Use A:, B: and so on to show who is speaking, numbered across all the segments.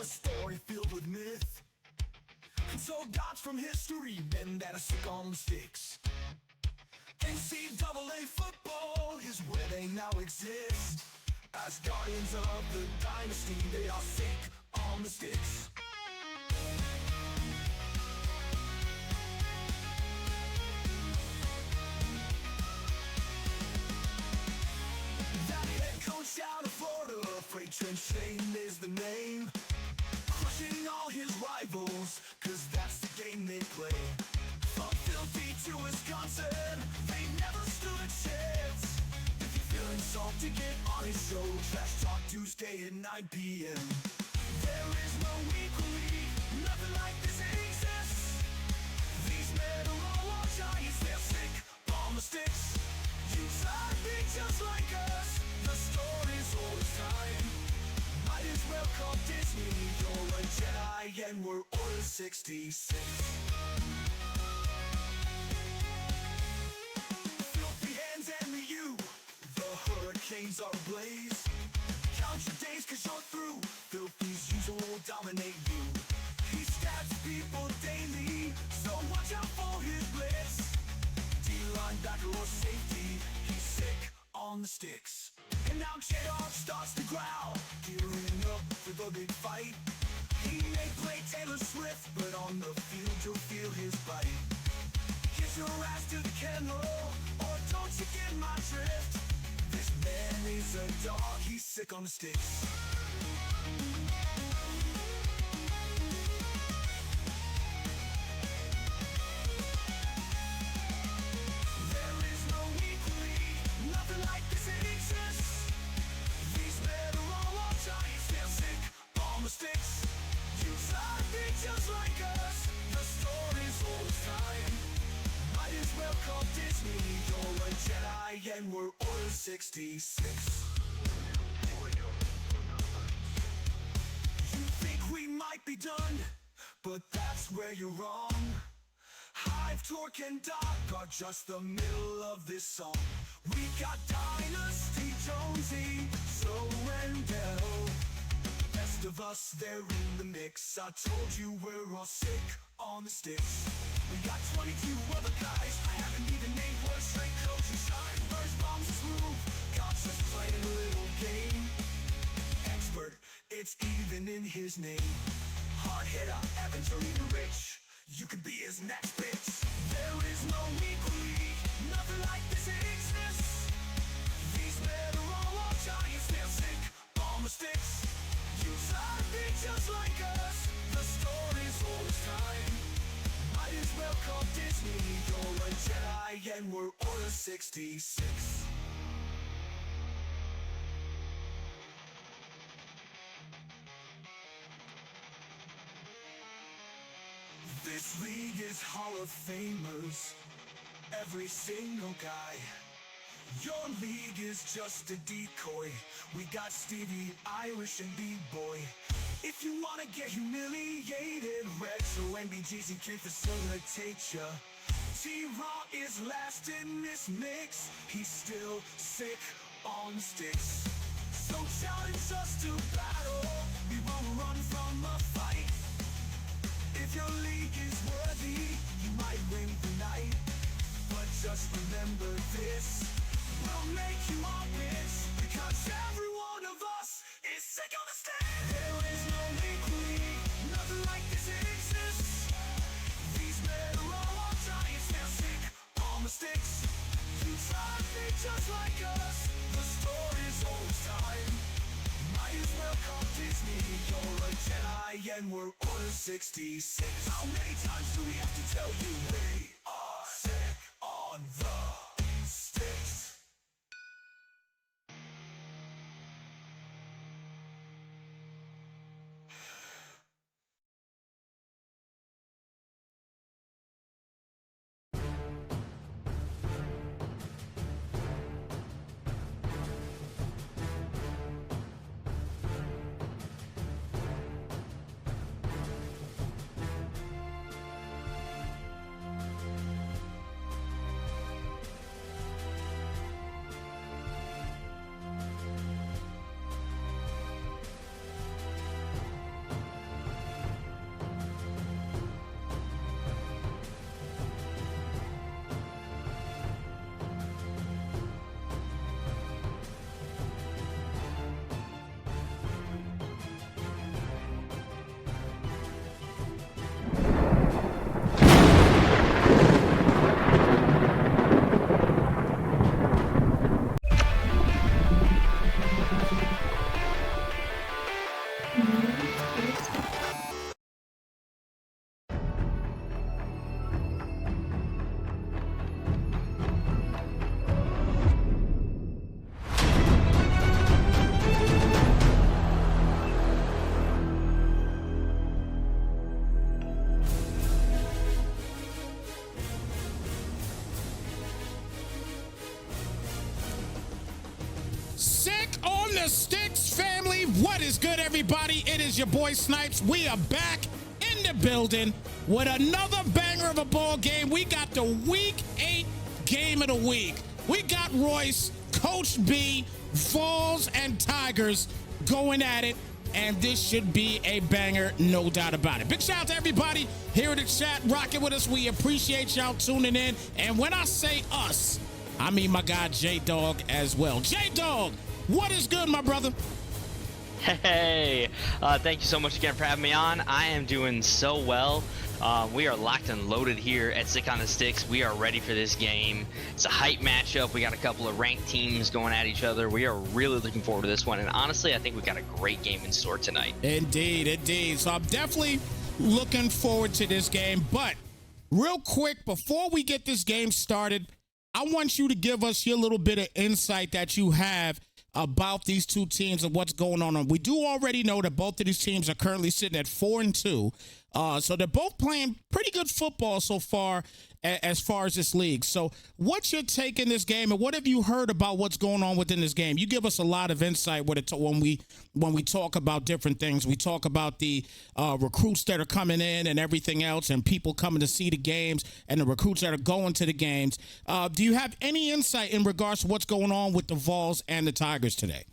A: story filled with myth. And so gods from history, men that are sick on the sticks. NCAA football is where they now exist. As guardians of the dynasty, they are sick on the sticks. That head coach out of Florida, Freight Train Shane is the name. Crushing all his rivals, cause that's the game they play. From Philly to Wisconsin, they never stood a chance. If you're feeling salty, get on his show, Trash Talk Tuesday at 9 p.m. There is no equally, nothing like this exists. These men are all giants, they're sick on the sticks. You try to be just like us, the story's always time. Might as well call Disney, you're a Jedi and we're Order 66. Filthy hands and you, the hurricanes are ablaze. Count your days cause you're through, Filthy's usual will dominate you. He stabs people daily, so watch out for his blitz. D-linebacker or safety, he's sick on the sticks. And now Jdog starts to growl, gearing up for the big fight. He may play Taylor Swift, but on the field you'll feel his bite. Get your ass to the kennel, or don't you get my drift? This man is a dog, he's sick on the sticks. There is no equally, nothing like this exists. These men are all giants, they're sick on the sticks. You try to be just like us, the story's always time. Might as well call Disney, you're a Jedi and we're Order 66. You think we might be done, but that's where you're wrong. Hive, Torque, and Doc are just the middle of this song. We got Dynasty, Jonesy, So and Dell. Best of us, they're in the mix. I told you we're all sick on the sticks. We got 22 other guys, I haven't even named one straight coach who shine. First bombs smooth, God's just playing a little game. Expert, it's even in his name. Hard hitter, Evans or even Rich, you could be his next bitch. There is no equally, nothing like this exists. These men are all giants, they're sick on the sticks. You try to be just like us, the story's always time. Might as well call Disney, you're a Jedi and we're Order 66. This league is Hall of Famers, every single guy. Your league is just a decoy. We got Stevie, Irish, and B-Boy. If you wanna get humiliated, Retro NBGC can facilitate ya. T-Raw is last in this mix, he's still sick on the sticks. So challenge us to battle, we won't run from a fight. If your league is worthy, you might win the night. But just remember this, we'll make you all bitch, because every one of us is sick on the stand. There is no equally, nothing like this exists. These men are all giants, they're sick on the sticks. You try to be just like us, the story's always time. Might as well call Disney, you're a Jedi and we're Order 66. How many times do we have to tell you we are sick on the sticks?
B: the Sticks family. What is good, everybody? It is your boy Snypz. We are back in the building with another banger of a ball game. We got the Week 8 game of the week. We got Royce, Coach B, Vols, and Tigers going at it, and this should be a banger, no doubt about it. Big shout out to everybody here in the chat rocking with us. We appreciate y'all tuning in, and when I say us, I mean my guy Jdog as well. Jdog, what is good, my brother?
C: Hey, thank you so much again for having me on. I am doing so well. We are locked and loaded here at Sick on the Sticks. We are ready for this game. It's a hype matchup. We got a couple of ranked teams going at each other. We are really looking forward to this one. And honestly, I think we got a great game in store tonight.
B: Indeed, indeed. So I'm definitely looking forward to this game. But real quick, before we get this game started, I want you to give us your little bit of insight that you have about these two teams and what's going on. We do already know that both of these teams are currently sitting at 4-2. So they're both playing pretty good football so far as this league. So what's your take in this game, and what have you heard about what's going on within this game? You give us a lot of insight when we talk about different things. We talk about the recruits that are coming in and everything else, and people coming to see the games, and the recruits that are going to the games. Do you have any insight in regards to what's going on with the Vols and the Tigers today?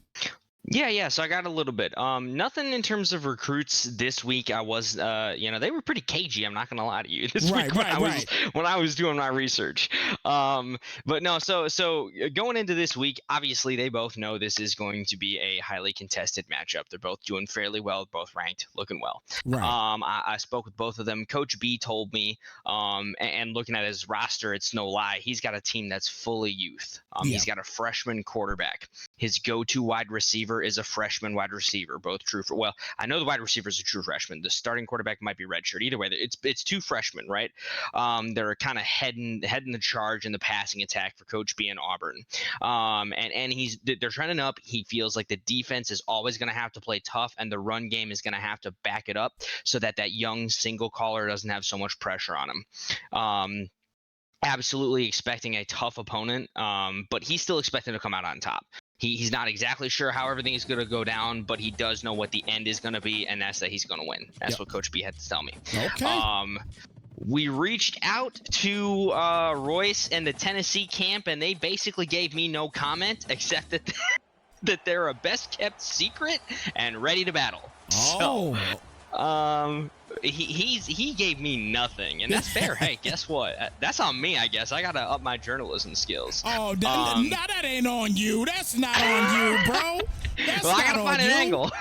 C: Yeah. So I got a little bit. Nothing in terms of recruits this week. I was, they were pretty cagey. I'm not gonna lie to you. This week when I was doing my research. But no. So going into this week, obviously they both know this is going to be a highly contested matchup. They're both doing fairly well, both ranked, looking well.
B: Right.
C: I spoke with both of them. Coach B told me, and looking at his roster, it's no lie. He's got a team that's fully youth. He's got a freshman quarterback. His go-to wide receiver is a freshman wide receiver, both true for, well, I know the wide receiver is a true freshman. The starting quarterback might be redshirt. Either way, it's two freshmen, right? They're kind of heading the charge in the passing attack for Coach B in Auburn. And they're trending up. He feels like the defense is always going to have to play tough, and the run game is going to have to back it up so that young single caller doesn't have so much pressure on him. Absolutely expecting a tough opponent, but he's still expecting to come out on top. He's not exactly sure how everything is going to go down, but he does know what the end is going to be, and that's that he's going to win. That's what Coach B had to tell me.
B: Okay.
C: We reached out to Royce and the Tennessee camp, and they basically gave me no comment except that they're a best-kept secret and ready to battle.
B: Oh.
C: So, he gave me nothing, and that's fair. Hey, guess what? That's on me, I guess. I gotta up my journalism skills.
B: Oh, that ain't on you. That's not on you, bro. That's
C: well,
B: not
C: I gotta find an angle.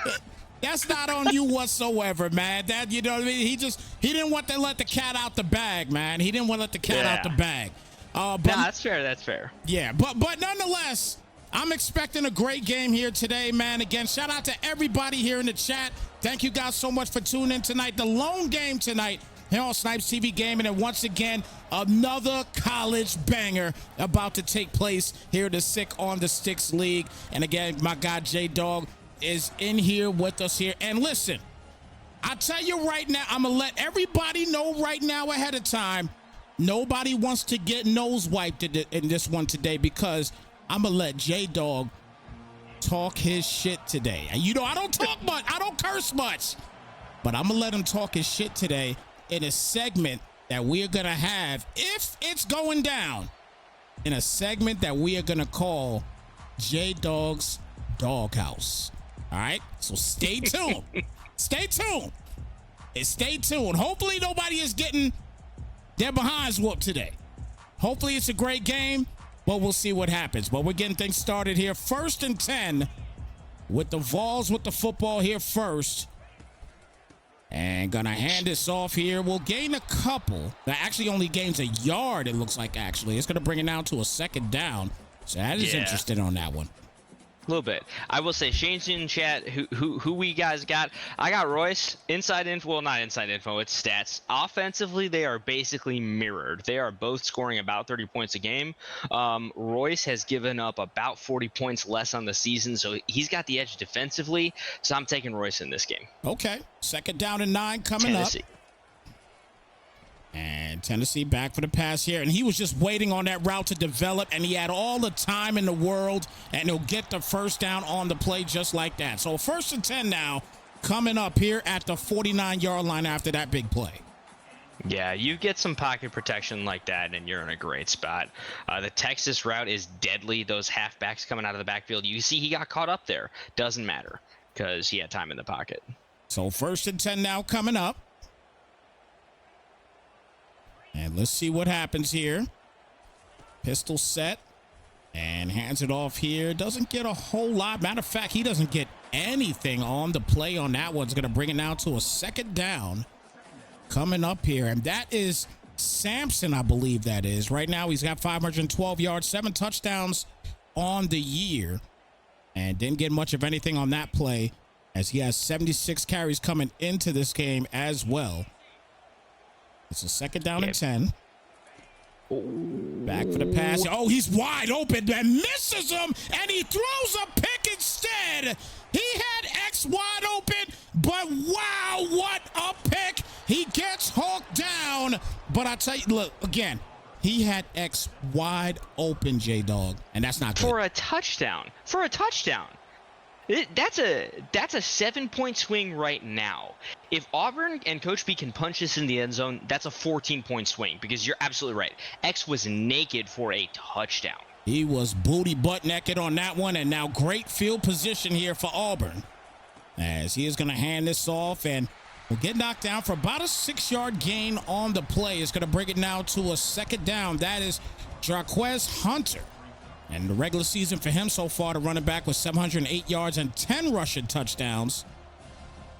B: That's not on you whatsoever, man. That, you know what I mean? He didn't want to let the cat out the bag, man. He didn't want to let the cat out the bag. But
C: that's fair. That's fair.
B: Yeah, but nonetheless, I'm expecting a great game here today, man. Again, shout out to everybody here in the chat. Thank you guys so much for tuning in tonight. The lone game tonight here on Snypz TV Gaming. And once again, another college banger about to take place here at the Sick on the Sticks League. And again, my guy Jdog is in here with us here. And listen, I tell you right now, I'm going to let everybody know right now ahead of time, nobody wants to get nose wiped in this one today, because I'm going to let Jdog talk his shit today. And you know, I don't talk much, I don't curse much, but I'm gonna let him talk his shit today in a segment that we're gonna have, if it's going down, in a segment that we are gonna call Jdog's Doghouse. All right, so stay tuned. Stay tuned. And stay tuned. Hopefully nobody is getting their behinds whooped today. Hopefully it's a great game, but we'll see what happens. But we're getting things started here. 1st and 10 with the Vols with the football here first. And gonna hand this off here. We'll gain a couple. That actually only gains a yard, it looks like, actually. It's gonna bring it down to a 2nd down. So that is interesting on that one.
C: A little bit. I will say, Shane's in chat. Who we guys got? I got Royce. Inside info. Well, not inside info. It's stats. Offensively, they are basically mirrored. They are both scoring about 30 points a game. Royce has given up about 40 points less on the season, so he's got the edge defensively. So I'm taking Royce in this game.
B: Okay. 2nd down and 9 coming
C: Tennessee.
B: up. And Tennessee back for the pass here, and he was just waiting on that route to develop, and he had all the time in the world, and he'll get the first down on the play just like that. So 1st and 10 now coming up here at the 49-yard line after that big play.
C: Yeah, you get some pocket protection like that, and you're in a great spot. The Texas route is deadly. Those halfbacks coming out of the backfield, you see he got caught up there. Doesn't matter because he had time in the pocket.
B: So 1st and 10 now coming up. And let's see what happens here. Pistol set and hands it off here. Doesn't get a whole lot. Matter of fact, he doesn't get anything on the play on that one. It's going to bring it now to a 2nd down coming up here. And that is Sampson, I believe that is. Right now, he's got 512 yards, 7 touchdowns on the year. And didn't get much of anything on that play as he has 76 carries coming into this game as well. It's a 2nd down and 10. Back for the pass. Oh, he's wide open and misses him, and he throws a pick instead. He had X wide open, but wow, what a pick. He gets hawked down. But I tell you, look, again, he had X wide open, Jdog, and that's not good.
C: For a touchdown. For a touchdown. That's a 7-point swing right now. If Auburn and Coach B can punch this in the end zone, that's a 14-point swing because you're absolutely right. X was naked for a touchdown.
B: He was booty butt naked on that one, and now great field position here for Auburn as he is going to hand this off and will get knocked down for about a 6-yard gain on the play. It's going to bring it now to a 2nd down. That is Jarquez Hunter. And the regular season for him so far, the running back was 708 yards and 10 rushing touchdowns.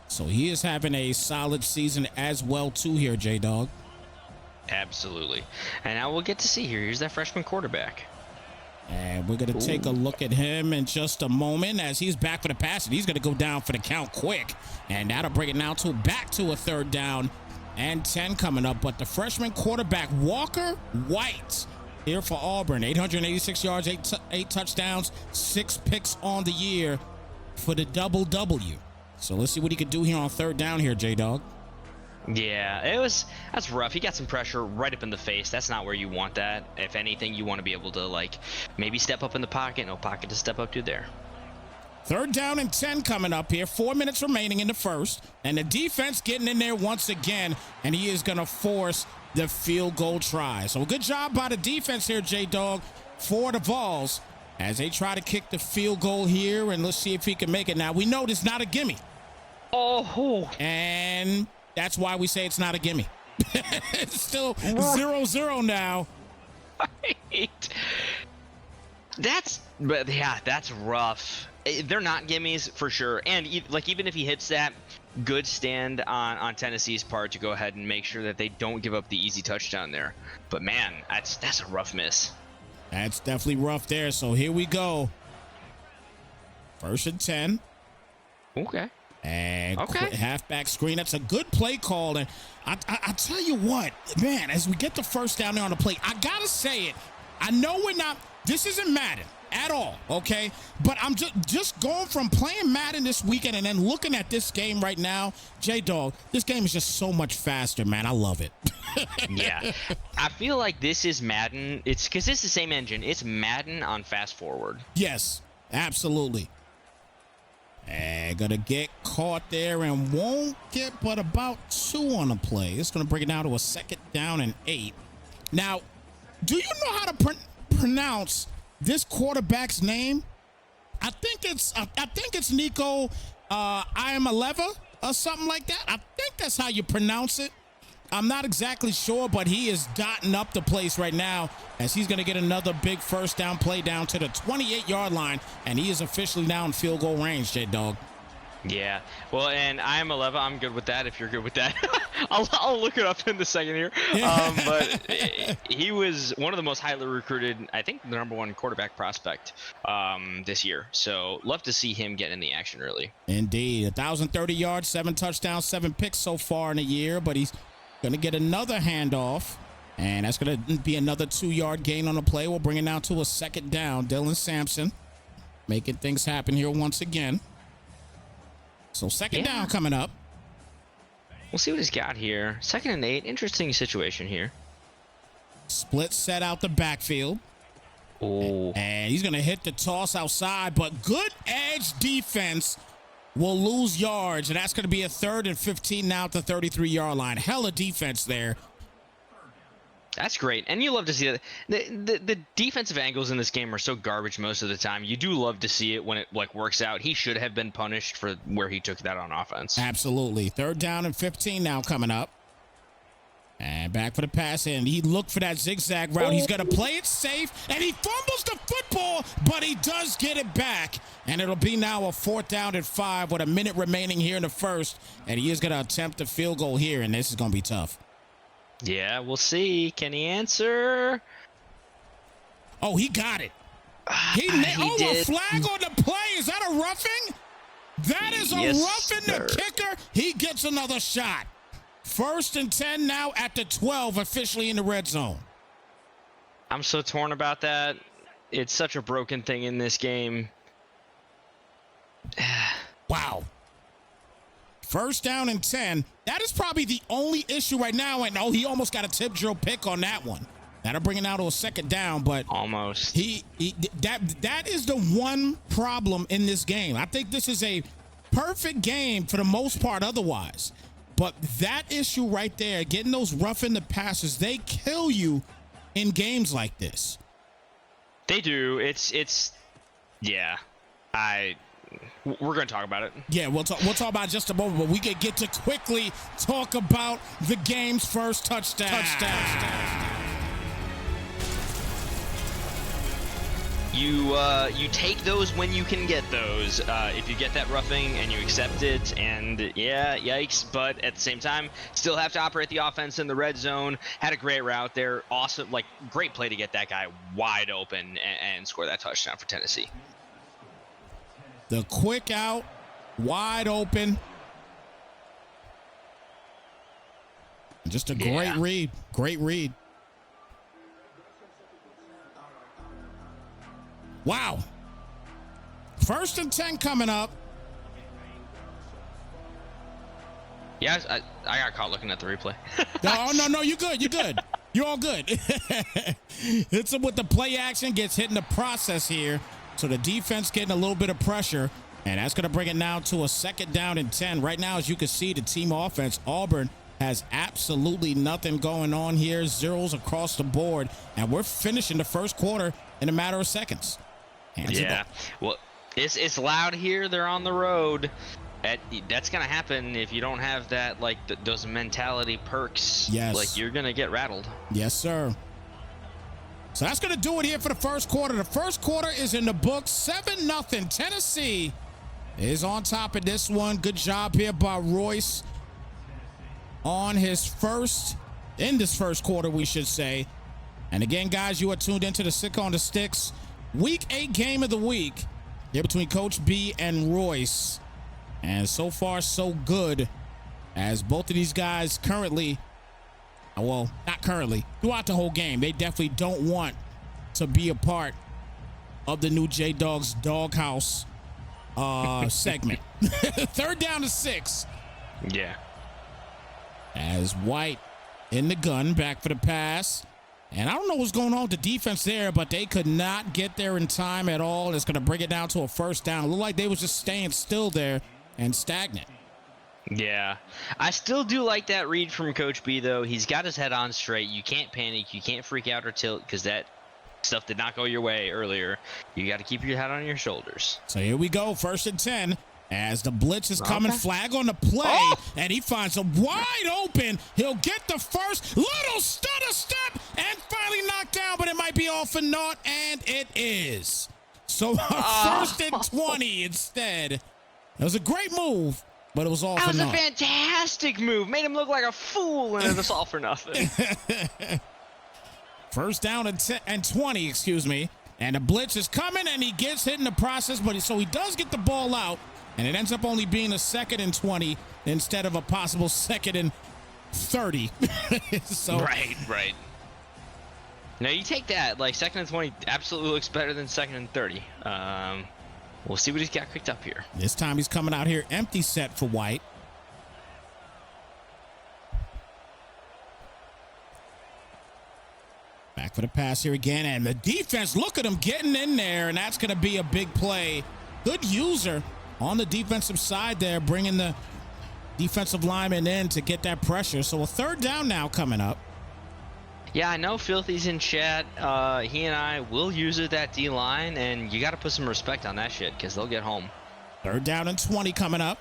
B: So he is having a solid season as well, too, here, Jdog.
C: Absolutely. And now we'll get to see here. Here's that freshman quarterback.
B: And we're going to take a look at him in just a moment as he's back for the pass. And he's going to go down for the count quick. And that'll bring it now back to a 3rd down and 10 coming up. But the freshman quarterback, Walker White, here for Auburn, 886 yards, 8 touchdowns, 6 picks on the year for the double W. So let's see what he can do here on 3rd down here, Jdog.
C: Yeah, that's rough. He got some pressure right up in the face. That's not where you want that. If anything, you want to be able to, like, maybe step up in the pocket. No pocket to step up to there.
B: 3rd down and 10 coming up here. 4 minutes remaining in the first. And the defense getting in there once again. And he is going to force the field goal try. So a good job by the defense here, Jdog, for the Vols as they try to kick the field goal here. And let's see if he can make it. Now, we know this is not a gimme.
C: Oh.
B: And that's why we say it's not a gimme. It's still 0-0 now.
C: That's rough. They're not gimmies for sure. And even if he hits that, good stand on Tennessee's part to go ahead and make sure that they don't give up the easy touchdown there. But man, that's a rough miss.
B: That's definitely rough there. So here we go. 1st and 10.
C: Okay.
B: And halfback screen. That's a good play call. And I tell you what, man, as we get the 1st down there on the play, I got to say it. I know this isn't Madden at all, okay? But I'm just going from playing Madden this weekend and then looking at this game right now, Jdog, this game is just so much faster, man. I love it.
C: Yeah. I feel like this is Madden. It's because it's the same engine. It's Madden on fast forward.
B: Yes, absolutely. And gonna get caught there and won't get but about 2 on the play. It's gonna bring it down to a 2nd down and 8. Now, do you know how to pronounce this quarterback's name? I think it's Nico Iamaleava or something like that. I think that's how you pronounce it. I'm not exactly sure, but he is dotting up the place right now as he's going to get another big 1st down play down to the 28-yard line, and he is officially now in field goal range, Jdog.
C: Yeah. Well, and Iamaleava, I'm good with that if you're good with that. I'll look it up in the second here. But he was one of the most highly recruited, I think the #1 quarterback prospect this year. So love to see him get in the action early.
B: Indeed. 1,030 yards, 7 touchdowns, 7 picks so far in the year, but he's going to get another handoff, and that's going to be another 2-yard gain on the play. We'll bring it now to a 2nd down. Dylan Sampson making things happen here once again. So 2nd down coming up.
C: We'll see what he's got here. 2nd and 8. Interesting situation here.
B: Split set out the backfield.
C: Oh.
B: And he's going to hit the toss outside, but good edge defense will lose yards, and that's going to be a 3rd and 15 now at the 33-yard line. Hella defense there.
C: That's great, and you love to see that. The defensive angles in this game are so garbage most of the time. You do love to see it when it works out. He should have been punished for where he took that on offense.
B: Absolutely. 3rd down and 15 now coming up. And back for the pass, and he looked for that zigzag route. He's going to play it safe, and he fumbles the football, but he does get it back. And it'll be now a 4th down and 5 with a minute remaining here in the first. And he is going to attempt a field goal here, and this is going to be tough.
C: Yeah, we'll see. Can he answer?
B: Oh, he got it. He
C: did.
B: A flag on the play. Is that a roughing? That is a roughing the kicker. He gets another shot. 1st and 10 now at the 12, officially in the red zone.
C: I'm so torn about that. It's such a broken thing in this game.
B: Wow. 1st down and 10. That is probably the only issue right now. And he almost got a tip drill pick on that one. That'll bring it out to a 2nd down, but
C: almost.
B: That is the one problem in this game. I think this is a perfect game for the most part otherwise. But that issue right there, getting those roughing the passes, they kill you in games like this.
C: They do. Yeah. We're going to talk about it.
B: Yeah, we'll talk about it in just a moment, but we can get to quickly talk about the game's first touchdown.
C: You take those when you can get those. If you get that roughing and you accept it, and yeah, yikes. But at the same time, still have to operate the offense in the red zone. Had a great route there. Awesome, great play to get that guy wide open and score that touchdown for Tennessee.
B: The quick out, wide open. Just a great read. Great read. Wow. 1st and 10 coming up.
C: Yeah, I got caught looking at the replay.
B: No, you're good. You're good. You're all good. It's with the play action, gets hit in the process here. So the defense getting a little bit of pressure, and that's going to bring it now to a 2nd down and 10. Right now, as you can see, the team offense, Auburn, has absolutely nothing going on here. Zeros across the board, and we're finishing the first quarter in a matter of seconds.
C: Well, it's loud here. They're on the road. That's gonna happen if you don't have that those mentality perks.
B: Yes,
C: you're gonna get rattled.
B: Yes, sir. So that's gonna do it here for the first quarter. The first quarter is in the books. 7-0. Tennessee is on top of this one. Good job here by Royce on his in this first quarter, we should say. And again, guys, you are tuned into the Sick on the Sticks Week 8 game of the week here between Coach B and Royce. And so far, so good, as both of these guys currently, well, not currently, throughout the whole game, they definitely don't want to be a part of the new Jdog's Doghouse segment. 3rd down to 6.
C: Yeah.
B: As White in the gun, back for the pass. And I don't know what's going on with the defense there, but they could not get there in time at all. It's going to bring it down to a 1st down. It looked like they was just staying still there and stagnant.
C: Yeah. I still do like that read from Coach B, though. He's got his head on straight. You can't panic. You can't freak out or tilt, because that stuff did not go your way earlier. You got to keep your head on your shoulders.
B: So here we go, 1st and 10. As the blitz is coming, flag on the play, and he finds a wide open. He'll get the first, little stutter step, and finally knocked down, but it might be all for naught, and it is. So 1st and 20 instead. It was a great move, but it was all for naught.
C: That was a fantastic move. Made him look like a fool, and it was all for nothing.
B: 1st down and 20, excuse me. And the blitz is coming, and he gets hit in the process, but so he does get the ball out. And it ends up only being a 2nd and 20 instead of a possible 2nd and 30. So
C: Right. Now you take that, 2nd and 20 absolutely looks better than 2nd and 30. We'll see what he's got picked up here.
B: This time he's coming out here empty set for White. Back for the pass here again, and the defense, look at him getting in there, and that's going to be a big play. Good user on the defensive side there, bringing the defensive lineman in to get that pressure. So a third down now coming up.
C: Yeah, I know Filthy's in chat. He and I will use it, that D-line, and you got to put some respect on that shit because they'll get home.
B: Third down and 20 coming up.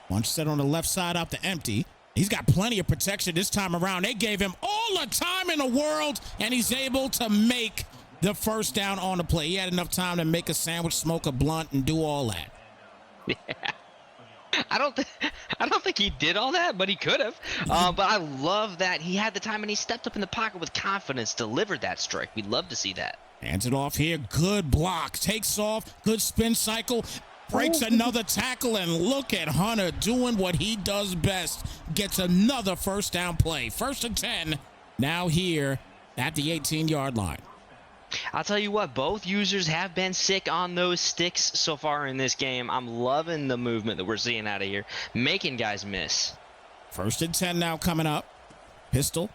B: Bunch set on the left side out to empty. He's got plenty of protection this time around. They gave him all the time in the world, and he's able to make the first down on the play. He had enough time to make a sandwich, smoke a blunt, and do all that.
C: Yeah. I don't think he did all that, but he could have. But I love that he had the time and he stepped up in the pocket with confidence, delivered that strike. We'd love to see that.
B: Hands it off here. Good block. Takes off. Good spin cycle. Breaks another tackle, and look at Hunter doing what he does best. Gets another first down play. 1st and 10 now here at the 18-yard line.
C: I'll tell you what, both users have been sick on those sticks so far in this game. I'm loving the movement that we're seeing out of here, making guys miss.
B: 1st and 10 now coming up. Pistol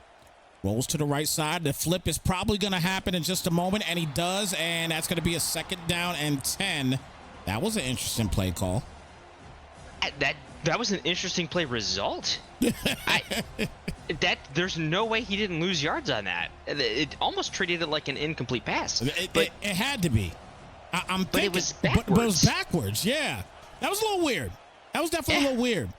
B: rolls to the right side. The flip is probably going to happen in just a moment, and he does, and that's going to be a 2nd down and 10. That was an interesting play call.
C: That was an interesting play result. There's no way he didn't lose yards on that. It almost treated it like an incomplete pass.
B: It had to be. I'm thinking,
C: but it was backwards.
B: But it was backwards, yeah. That was a little weird. That was definitely a little weird.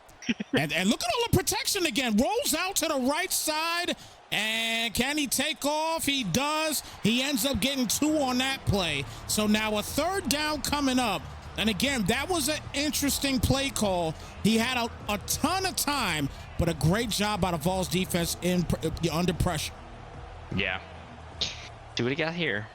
B: And look at all the protection again. Rolls out to the right side. And can he take off? He does. He ends up getting 2 on that play. So now a 3rd down coming up. And again, that was an interesting play call. He had a ton of time, but a great job by the Vols defense under pressure.
C: Yeah. See what he got here.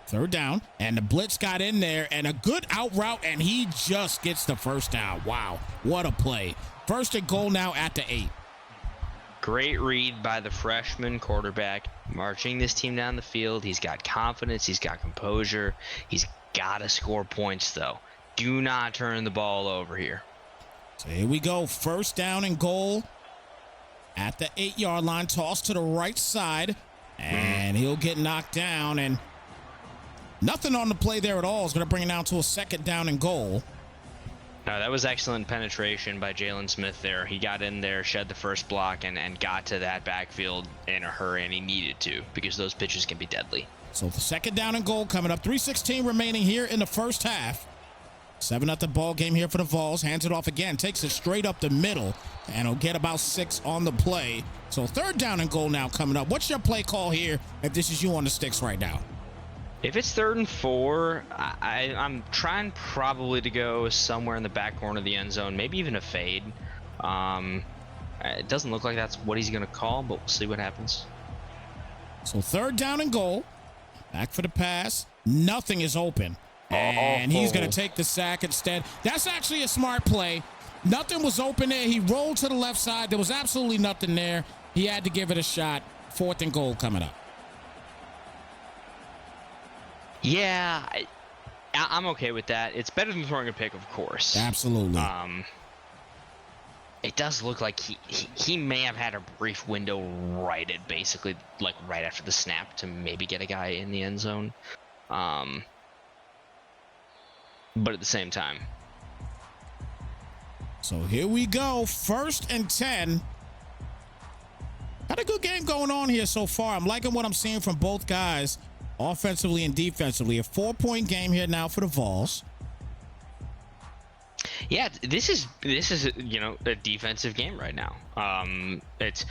B: 3rd down, and the blitz got in there, and a good out route, and he just gets the first down. Wow, what a play. 1st and goal now at the 8.
C: Great read by the freshman quarterback, marching this team down the field. He's got confidence. He's got composure. He's got to score points, though. Do not turn the ball over here.
B: So here we go. 1st down and goal at the 8-yard line. Toss to the right side, and he'll get knocked down. And nothing on the play there at all is going to bring it down to a 2nd down and goal.
C: No, that was excellent penetration by Jalen Smith there. He got in there, shed the first block, and got to that backfield in a hurry, and he needed to because those pitches can be deadly.
B: So the 2nd down and goal coming up. 3:16 remaining here in the first half. 7-0 ball game here for the Vols. Hands it off again. Takes it straight up the middle, and he'll get about 6 on the play. So 3rd down and goal now coming up. What's your play call here if this is you on the sticks right now?
C: If it's 3rd and 4, I'm trying probably to go somewhere in the back corner of the end zone, maybe even a fade. It doesn't look like that's what he's going to call, but we'll see what happens.
B: So 3rd down and goal. Back for the pass. Nothing is open. And he's going to take the sack instead. That's actually a smart play. Nothing was open there. He rolled to the left side. There was absolutely nothing there. He had to give it a shot. 4th and goal coming up.
C: Yeah, I'm okay with that. It's better than throwing a pick, of course.
B: Absolutely.
C: It does look like he may have had a brief window right at basically like right after the snap to maybe get a guy in the end zone. But at the same time.
B: So here we go. 1st and 10. Got a good game going on here so far. I'm liking what I'm seeing from both guys, offensively and defensively. A 4-point game here now for the Vols.
C: Yeah, this is a defensive game right now. It's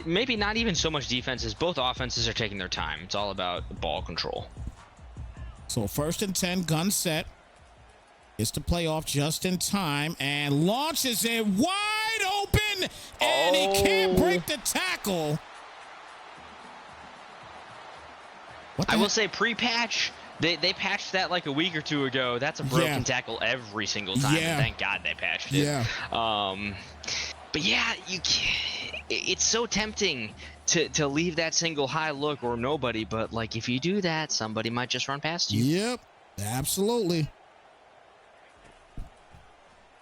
C: maybe not even so much defense as both offenses are taking their time. It's all about ball control.
B: So 1st and 10, gun set. Gets the play off just in time and launches it wide open, and he can't break the tackle.
C: I will say pre-patch, they patched that like a week or 2 ago. That's a broken tackle every single time.
B: Yeah.
C: And thank God they patched it.
B: Yeah.
C: But yeah, it's so tempting to leave that single high look or nobody, but like if you do that, somebody might just run past you.
B: Yep, absolutely.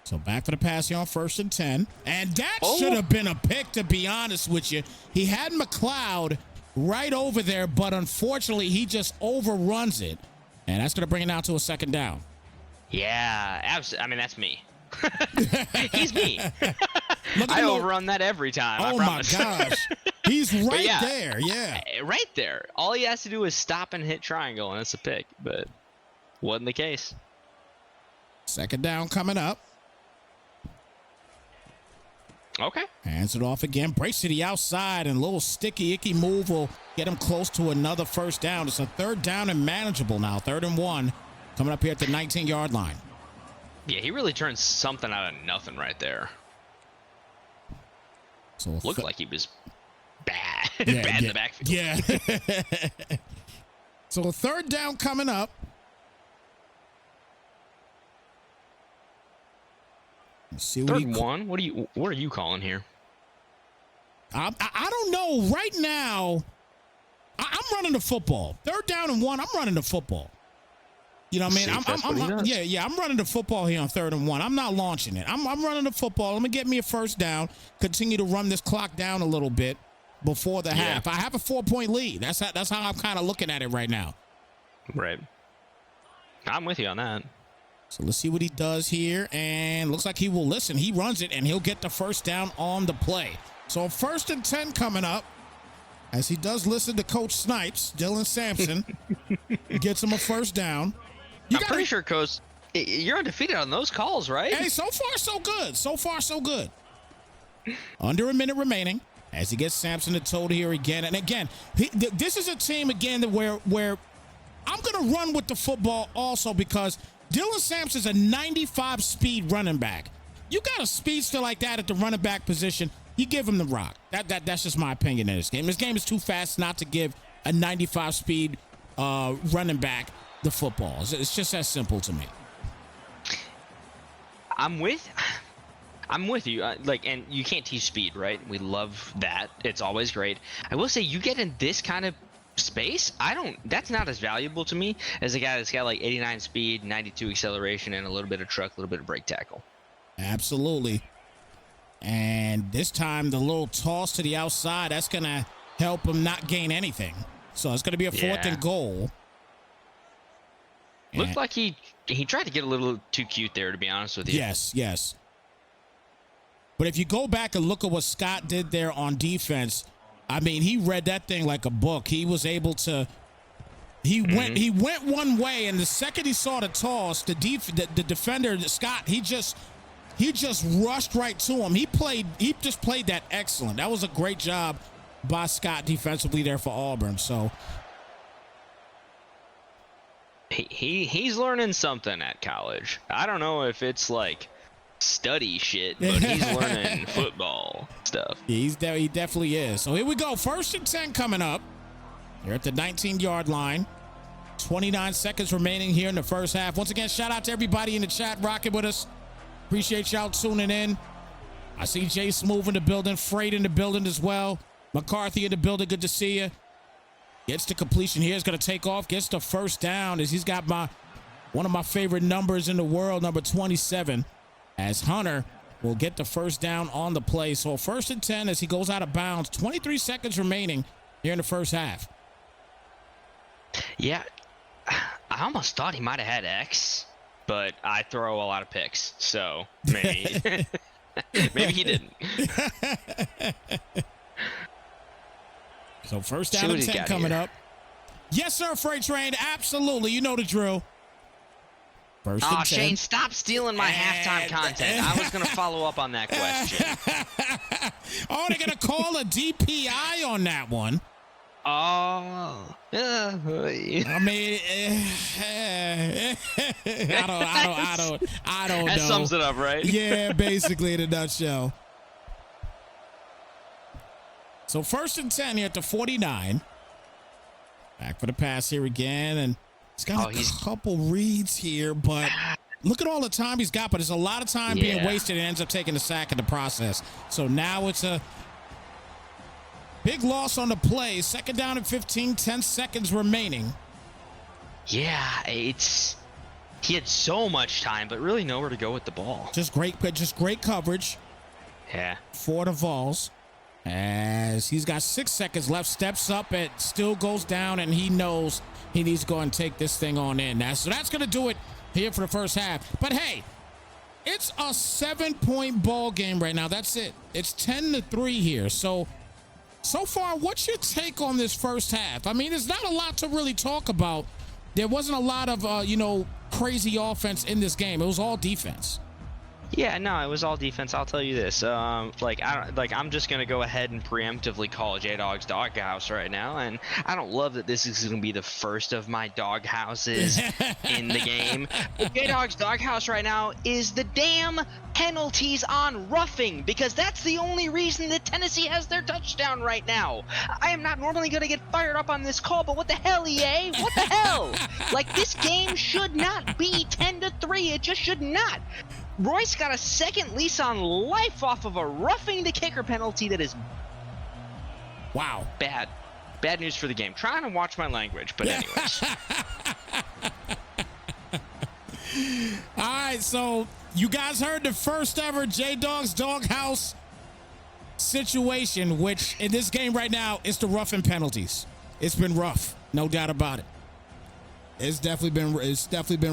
B: So back for the pass here on 1st and 10. And that should have been a pick, to be honest with you. He had McLeod right over there, but unfortunately, he just overruns it. And that's going to bring it down to a second down.
C: Yeah, absolutely. I mean, that's me. He's me. I
B: him
C: overrun that every time.
B: Oh, my gosh. He's right there, yeah.
C: Right there. All he has to do is stop and hit triangle, and it's a pick. But wasn't the case.
B: Second down coming up.
C: Okay.
B: Hands it off again. Breaks to the outside, and a little sticky, icky move will get him close to another first down. It's a third down and manageable now. 3rd and 1 coming up here at the 19-yard line.
C: Yeah, he really turned something out of nothing right there.
B: So
C: Looked like he was bad.
B: Yeah,
C: bad in the backfield.
B: Yeah. So a third down coming up. Let's see what
C: 3rd and 1. What are you calling here?
B: I don't know. Right now, I'm running the football. 3rd down and 1. I'm running the football. You know what I mean? I'm running the football here on 3rd and 1. I'm not launching it. I'm running the football. Let me get me a first down. Continue to run this clock down a little bit before the half. I have a 4-point lead. That's how I'm kind of looking at it right now.
C: Right. I'm with you on that.
B: So let's see what he does here. And looks like he will listen. He runs it, and he'll get the first down on the play. So 1st and 10 coming up. As he does listen to Coach Snypz, Dylan Sampson gets him a first down.
C: I'm pretty sure, Coach, you're undefeated on those calls, right?
B: Hey, so far, so good. So far, so good. Under a minute remaining as he gets Sampson to toe here again. And again, this is a team, again, where I'm going to run with the football also because Dylan Sampson's a 95 speed running back. You got a speedster like that at the running back position, you give him the rock. That's just my opinion in this game. This game is too fast not to give a 95 speed running back the football. It's just that simple to me.
C: I'm with you. And you can't teach speed, right? We love that. It's always great. I will say, you get in this kind of space, that's not as valuable to me as a guy that's got like 89 speed, 92 acceleration, and a little bit of truck, a little bit of brake tackle.
B: Absolutely. And this time, the little toss to the outside, that's going to help him not gain anything. So it's going to be a 4th and goal.
C: Looked like he tried to get a little too cute there, to be honest with you.
B: Yes. But if you go back and look at what Scott did there on defense, I mean, he read that thing like a book. He was able to. He went one way, and the second he saw the toss, the defender, Scott, he just rushed right to him. He just played that excellent. That was a great job by Scott defensively there for Auburn. So
C: he's learning something at college. I don't know if it's like study shit, but he's learning football stuff.
B: Yeah, he definitely is. So here we go. 1st and 10 coming up. You're at the 19-yard line. 29 seconds remaining here in the first half. Once again, shout out to everybody in the chat rocking with us. Appreciate y'all tuning in. I see Jay Smooth in the building, Freight in the building as well. McCarthy in the building, good to see you. Gets to completion here, is going to take off, gets the first down as he's got one of my favorite numbers in the world, number 27, as Hunter will get the first down on the play. So 1st and 10 as he goes out of bounds. 23 seconds remaining here in the first half.
C: Yeah, I almost thought he might have had X, but I throw a lot of picks, so maybe maybe he didn't.
B: So 1st down and 10 coming up. Yes, sir, Freight Train. Absolutely. You know the drill. 1st and 10.
C: Shane, stop stealing my halftime content. I was going to follow up on that question.
B: Oh, they're going to call a DPI on that one.
C: Oh.
B: I mean, I don't know.
C: That sums it up, right?
B: Yeah, basically in a nutshell. So 1st and 10 here at the 49. Back for the pass here again, and he's got a couple reads here, but look at all the time he's got, but there's a lot of time being wasted and ends up taking the sack in the process. So now it's a big loss on the play. 2nd down and 15, 10 seconds remaining.
C: Yeah, he had so much time, but really nowhere to go with the ball.
B: Just great coverage.
C: Yeah.
B: For the Vols. As he's got 6 seconds left, steps up, it still goes down, and he knows he needs to go and take this thing on in. So that's going to do it here for the first half. But hey, it's a 7-point ball game right now. That's it. It's 10-3 here. So far, what's your take on this first half? I mean, there's not a lot to really talk about. There wasn't a lot of, crazy offense in this game. It was all defense.
C: Yeah, no, it was all defense. I'll tell you this. I'm just gonna go ahead and preemptively call Jdog's doghouse right now, and I don't love that this is gonna be the first of my doghouses in the game. But Jdog's doghouse right now is the damn penalties on roughing, because that's the only reason that Tennessee has their touchdown right now. I am not normally gonna get fired up on this call, but what the hell, EA? What the hell? Like, this game should not be 10-3. It just should not. Royce got a second lease on life off of a roughing the kicker penalty that is
B: wow,
C: bad news for the game. Trying to watch my language, but anyways.
B: All right, so you guys heard the first ever Jdog's doghouse situation, which in this game right now is the roughing penalties. It's been rough, no doubt about it. It's definitely been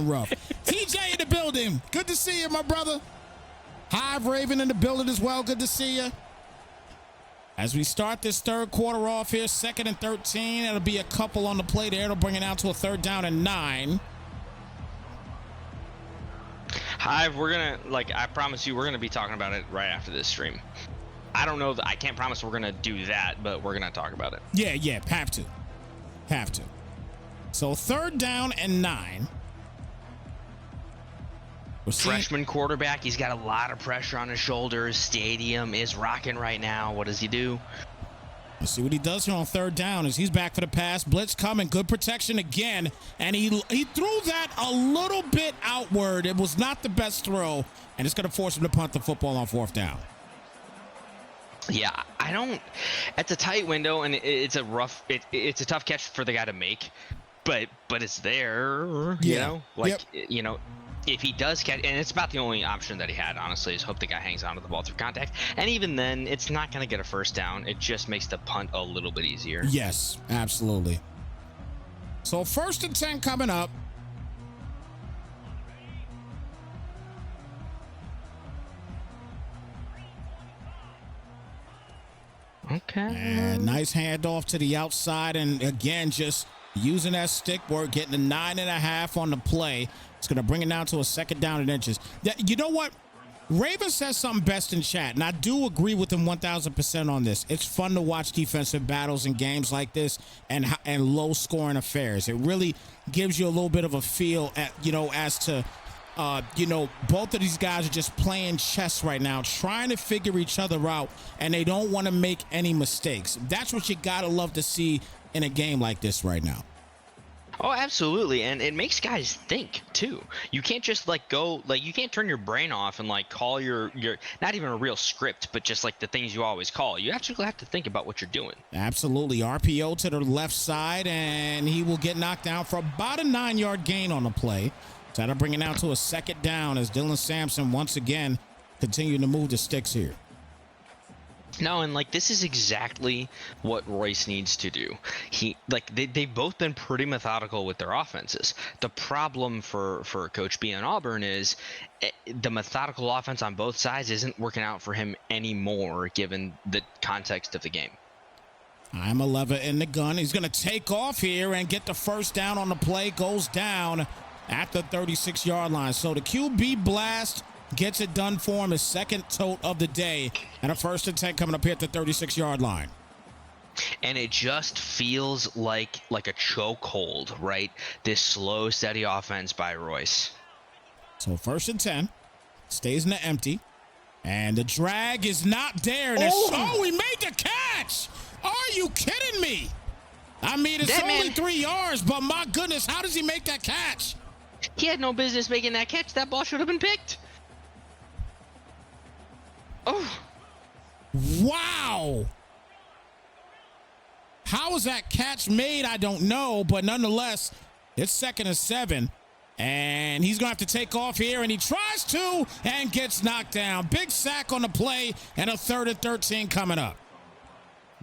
B: rough. TJ in the building. Good to see you, my brother. Hive Raven in the building as well. Good to see you. As we start this third quarter off here, 2nd and 13. It'll be a couple on the play there. It'll bring it out to a 3rd down and 9.
C: Hive, I promise you, we're gonna be talking about it right after this stream. I don't know, I can't promise we're gonna do that, but we're gonna talk about it.
B: Yeah, have to. So 3rd down and 9.
C: Freshman quarterback, he's got a lot of pressure on his shoulders. Stadium is rocking right now. What does he do?
B: Let's see what he does here on 3rd down as he's back for the pass. Blitz coming, good protection again. And he threw that a little bit outward. It was not the best throw, and it's going to force him to punt the football on 4th down.
C: Yeah, it's a tight window, and it's a tough catch for the guy to make. But it's there, you know? If he does catch, and it's about the only option that he had, honestly, is hope the guy hangs onto the ball through contact. And even then, it's not going to get a 1st down. It just makes the punt a little bit easier.
B: Yes, absolutely. So 1st and 10 coming up.
C: Okay.
B: And nice handoff to the outside, and again, just using that stick work, getting a 9.5 on the play. It's going to bring it down to a 2nd down and inches. You know what? Raven says something best in chat, and I do agree with him 1,000% on this. It's fun to watch defensive battles in games like this and low-scoring affairs. It really gives you a little bit of a feel as to both of these guys are just playing chess right now, trying to figure each other out, and they don't want to make any mistakes. That's what you got to love to see in a game like this right now.
C: Oh, absolutely. And it makes guys think too. You can't just you can't turn your brain off and call your not even a real script, but just the things you always call. You actually have to think about what you're doing.
B: Absolutely. RPO to the left side, and he will get knocked down for about a 9-yard gain on the play. So that'll bring it out to a 2nd down as Dylan Sampson once again continuing to move the sticks here.
C: No, and this is exactly what Royce needs to do. They've both been pretty methodical with their offenses. The problem for Coach B in Auburn is the methodical offense on both sides isn't working out for him anymore, given the context of the game.
B: I'm a lever in the gun. He's going to take off here and get the 1st down on the play. Goes down at the 36-yard line. So the QB blast gets it done for him, his 2nd tote of the day, and a 1st and 10 coming up here at the 36-yard line.
C: And it just feels like a chokehold, right? This slow, steady offense by Royce.
B: So 1st and 10, stays in the empty, and the drag is not there. And he made the catch! Are you kidding me? I mean, it's only 3 yards, but my goodness, how does he make that catch?
C: He had no business making that catch. That ball should have been picked. Oh.
B: Wow. How was that catch made? I don't know, but nonetheless, it's 2nd and 7. And he's going to have to take off here, and he tries to and gets knocked down. Big sack on the play, and a 3rd and 13 coming up.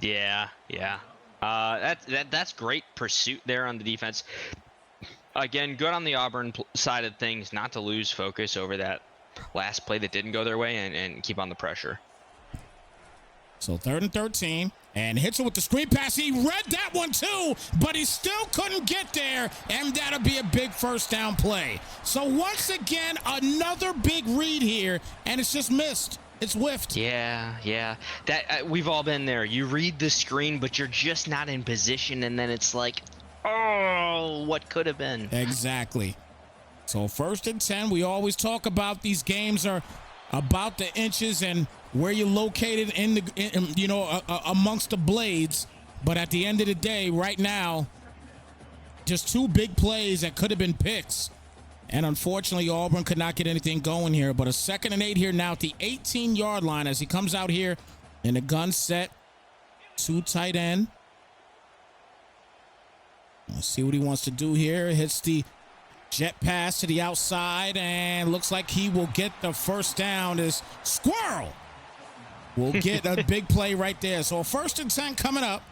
C: Yeah, yeah. That's great pursuit there on the defense. Again, good on the Auburn side of things not to lose focus over that last play that didn't go their way and keep on the pressure.
B: So 3rd and 13, and hits it with the screen pass. He read that one too, but he still couldn't get there, and that'll be a big first down play. So once again, another big read here, and it's just missed. It's whiffed.
C: Yeah. That we've all been there. You read the screen, but you're just not in position, and then it's like, oh, what could have been?
B: Exactly. So 1st and 10, we always talk about these games are about the inches and where you're located amongst the blades. But at the end of the day, right now, just 2 big plays that could have been picks. And unfortunately, Auburn could not get anything going here. But a 2nd and 8 here now at the 18-yard line as he comes out here in a gun set. 2 tight end. Let's see what he wants to do here. Hits the jet pass to the outside and looks like he will get the first down. Is Squirrel will get a big play right there. So 1st and 10 coming up.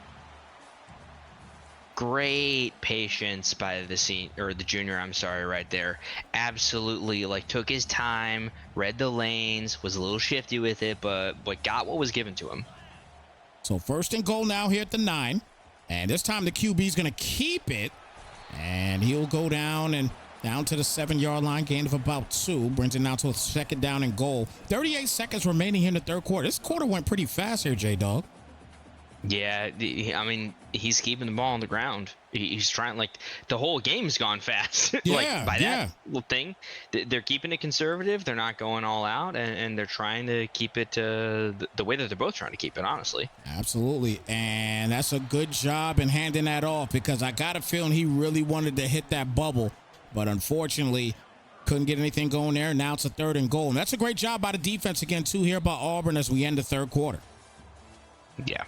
C: Great patience by the junior, right there. Absolutely, took his time, read the lanes, was a little shifty with it, but got what was given to him.
B: So 1st and goal now here at the 9. And this time the QB is going to keep it. And he'll go down to the 7-yard line, gain of about 2. Brings it now to a 2nd down and goal. 38 seconds remaining here in the 3rd quarter. This quarter went pretty fast here, Jdog.
C: Yeah, I mean, he's keeping the ball on the ground. He's trying, the whole game's gone fast. That little thing. They're keeping it conservative. They're not going all out, and they're trying to keep it the way that they're both trying to keep it, honestly.
B: Absolutely, and that's a good job in handing that off because I got a feeling he really wanted to hit that bubble, but unfortunately couldn't get anything going there. Now it's a 3rd and goal, and that's a great job by the defense again, too, here by Auburn as we end the 3rd quarter.
C: Yeah,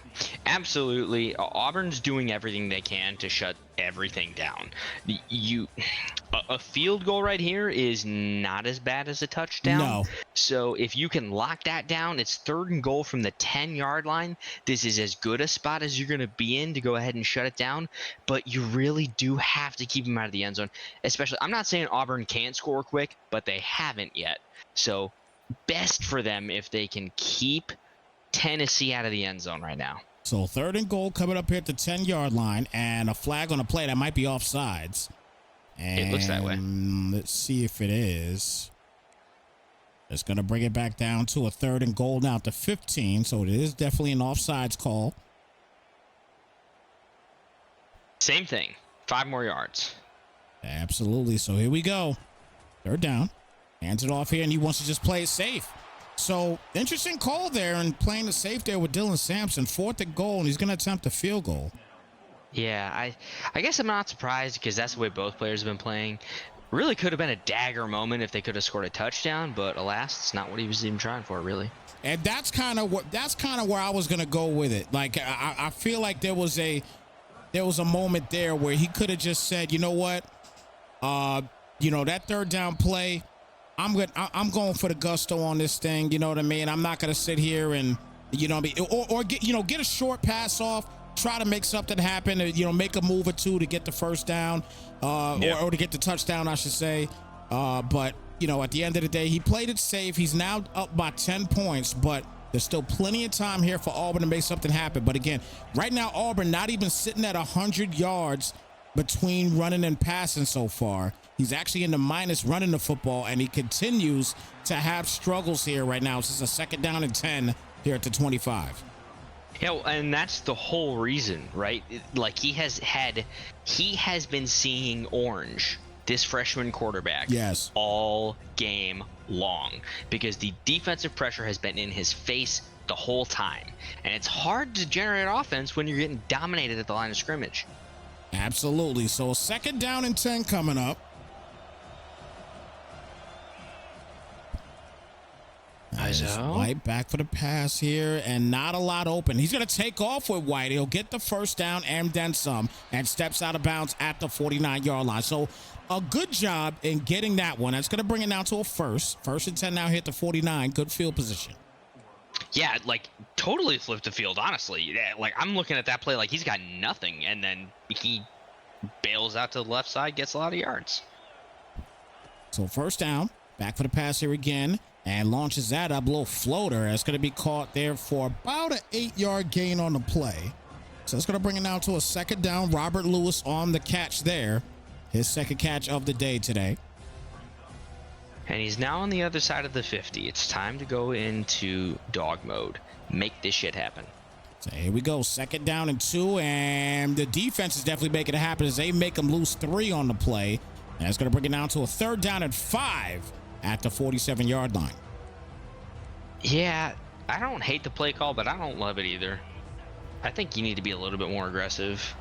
C: absolutely. Auburn's doing everything they can to shut everything down. A field goal right here is not as bad as a touchdown.
B: No.
C: So if you can lock that down, it's 3rd and goal from the 10-yard line. This is as good a spot as you're going to be in to go ahead and shut it down. But you really do have to keep them out of the end zone. Especially, I'm not saying Auburn can't score quick, but they haven't yet. So best for them if they can keep Tennessee out of the end zone right now.
B: So 3rd and goal coming up here at the 10-yard line, and a flag on a play that might be offsides. And
C: it looks that way.
B: Let's see if it is. It's going to bring it back down to a 3rd and goal now at the 15. So it is definitely an offsides call.
C: Same thing. 5 more yards.
B: Absolutely. So here we go. 3rd down. Hands it off here, and he wants to just play it safe. So, interesting call there and playing the safe there with Dylan Sampson. 4th and goal, and he's going to attempt a field goal.
C: Yeah, I guess I'm not surprised because that's the way both players have been playing. Really could have been a dagger moment if they could have scored a touchdown, but alas, it's not what he was even trying for, really.
B: And that's kind of where I was going to go with it. I feel like there was a moment there where he could have just said, you know what, that 3rd down play, I'm going for the gusto on this thing. You know what I mean? I'm not going to sit here and, get a short pass off, try to make something happen, make a move or two to get the first down, or to get the touchdown, I should say. But, at the end of the day, he played it safe. He's now up by 10 points, but there's still plenty of time here for Auburn to make something happen. But again, right now, Auburn not even sitting at 100 yards between running and passing so far. He's actually in the minus running the football, and he continues to have struggles here right now. This is a 2nd down and 10 here at the 25.
C: Yeah, and that's the whole reason, right? He has been seeing orange, this freshman quarterback,
B: yes,
C: all game long because the defensive pressure has been in his face the whole time. And it's hard to generate offense when you're getting dominated at the line of scrimmage.
B: Absolutely. So a 2nd down and 10 coming up. White back for the pass here, and not a lot open. He's going to take off with White. He'll get the first down and then some, and steps out of bounds at the 49-yard line. So a good job in getting that one. That's going to bring it down to a first. 1st and 10 now hit the 49. Good field position.
C: Yeah, like totally flipped the field, honestly. Yeah, like I'm looking at that play like he's got nothing, and then he bails out to the left side, gets a lot of yards.
B: So first down, back for the pass here again, and launches that up, little floater. It's going to be caught there for about an 8-yard gain on the play. So it's going to bring it down to a second down. Robert Lewis on the catch there. His second catch of the day today.
C: And he's now on the other side of the 50. It's time to go into dog mode. Make this shit happen.
B: So here we go. Second down and 2. And the defense is definitely making it happen as they make him lose 3 on the play. And it's going to bring it down to a third down and 5 at the 47-yard line.
C: Yeah, I don't hate the play call, but I don't love it either. I think you need to be a little bit more aggressive.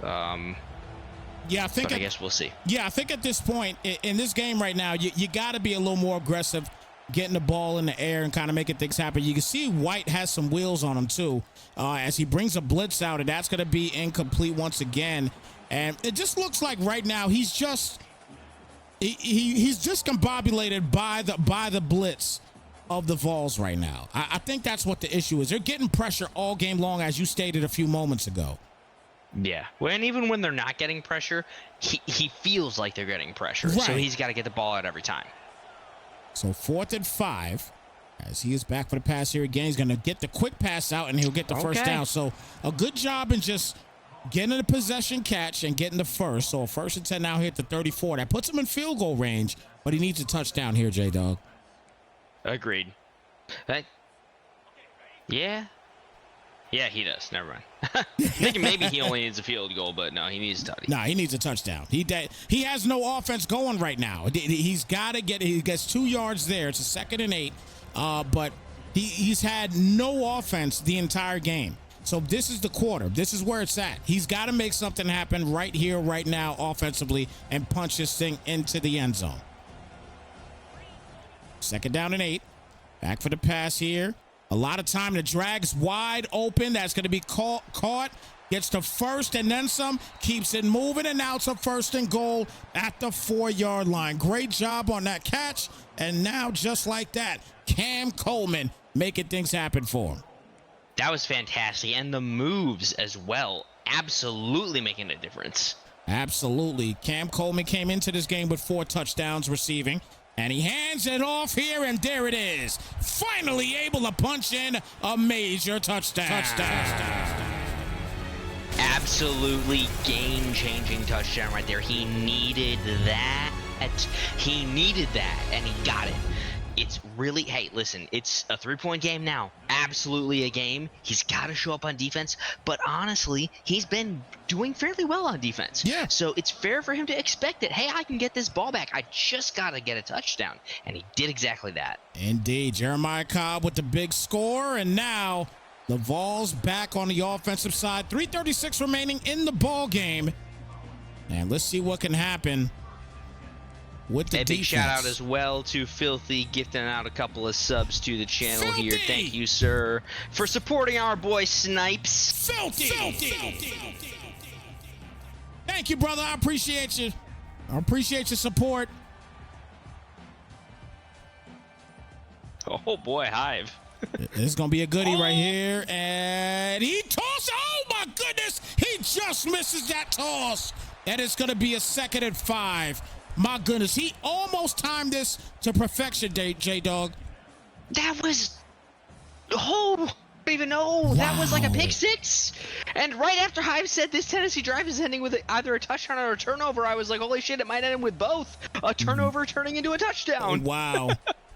B: Yeah,
C: I guess we'll see.
B: Yeah, I think at this point in this game right now, you got to be a little more aggressive, getting the ball in the air and kind of making things happen. You can see White has some wheels on him too, as he brings a blitz out, and that's going to be incomplete once again. And it just looks like right now he's just discombobulated by the blitz of the Vols right now. I think that's what the issue is. They're getting pressure all game long, as you stated a few moments ago.
C: Yeah, well, and even when they're not getting pressure, he feels like they're getting pressure. Right. So he's got to get the ball out every time.
B: So 4th and 5, as he is back for the pass here again. He's going to get the quick pass out, and he'll get the first down. So a good job in just getting the possession catch and getting the first. So a 1st and 10 now here at the 34. That puts him in field goal range, but he needs a touchdown here, Jdog.
C: Agreed. Yeah, he does. Never mind. Thinking maybe he only needs a field goal, but no, he needs a touchdown.
B: No, he needs a touchdown. He has no offense going right now. He's got to get. He gets 2 yards there. It's a 2nd and 8, but he's had no offense the entire game. So this is the quarter. This is where it's at. He's got to make something happen right here, right now, offensively, and punch this thing into the end zone. 2nd down and 8. Back for the pass here. A lot of time. The drag's wide open. That's going to be caught. Gets to first and then some. Keeps it moving, and now it's a 1st and goal at the 4-yard line. Great job on that catch. And now, just like that, Cam Coleman making things happen for him.
C: That was fantastic. And the moves as well. Absolutely making a difference.
B: Absolutely. Cam Coleman came into this game with 4 touchdowns receiving. And he hands it off here, and there it is. Finally able to punch in a major touchdown.
C: Absolutely game-changing touchdown right there. He needed that. He needed that, and he got it. It's really, hey, listen, it's a 3-point game now. Absolutely a game. He's got to show up on defense, but honestly, he's been doing fairly well on defense.
B: Yeah.
C: So it's fair for him to expect that, hey, I can get this ball back. I just got to get a touchdown, and he did exactly that.
B: Indeed. Jeremiah Cobb with the big score, and now the Vols back on the offensive side. 3:36 remaining in the ball game, and let's see what can happen with the defense.
C: Big shout out as well to Filthy, gifting out a couple of subs to the channel here. Thank you, sir, for supporting our boy Snypz.
B: Filthy. Thank you, brother. I appreciate you. I appreciate your support.
C: Oh boy, Hive.
B: This is gonna be a goodie right here, and he tosses. Oh my goodness, he just misses that toss, and it's gonna be a 2nd and 5. My goodness, he almost timed this to perfection, Jdog.
C: That was, I don't even know. Wow. That was like a pick 6. And right after Hive said this Tennessee drive is ending with either a touchdown or a turnover, I was like, holy shit, it might end with both. A turnover turning into a touchdown.
B: Wow.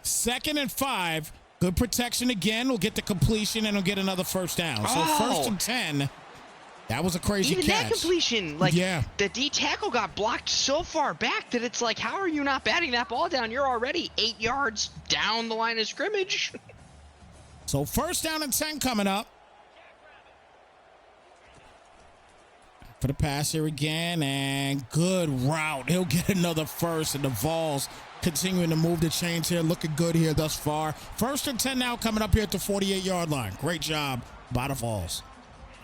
B: 2nd and 5. Good protection again. We'll get the completion, and we'll get another 1st down. So 1st and 10. That was a crazy catch.
C: Even that completion, like,
B: yeah.
C: The D tackle got blocked so far back that it's like, how are you not batting that ball down? You're already 8 yards down the line of scrimmage.
B: So 1st down and 10 coming up. For the pass here again, and good route. He'll get another 1st, and the Vols continuing to move the chains here. Looking good here thus far. 1st and 10 now coming up here at the 48-yard line. Great job by the Vols.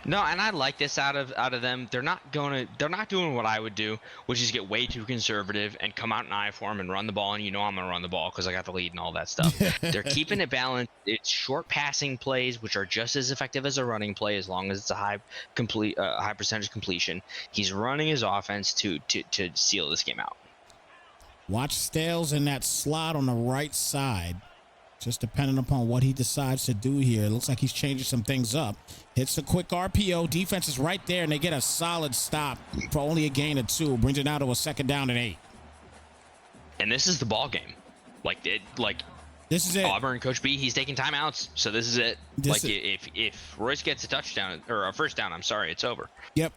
C: No, and I like this out of them. They're not doing what I would do, which is get way too conservative and come out in I form and run the ball, and I'm gonna run the ball because I got the lead and all that stuff. They're keeping it balanced. It's short passing plays, which are just as effective as a running play, as long as it's a high percentage completion. He's running his offense to seal this game out.
B: Watch Stales in that slot on the right side. Just depending upon what he decides to do here. It looks like he's changing some things up. Hits a quick RPO. Defense is right there, and they get a solid stop for only a gain of 2. Brings it down to a 2nd down and 8.
C: And this is the ball game.
B: This is it.
C: Auburn, Coach B, he's taking timeouts, so this is it. If Royce gets a touchdown or a first down, I'm sorry, it's over.
B: Yep.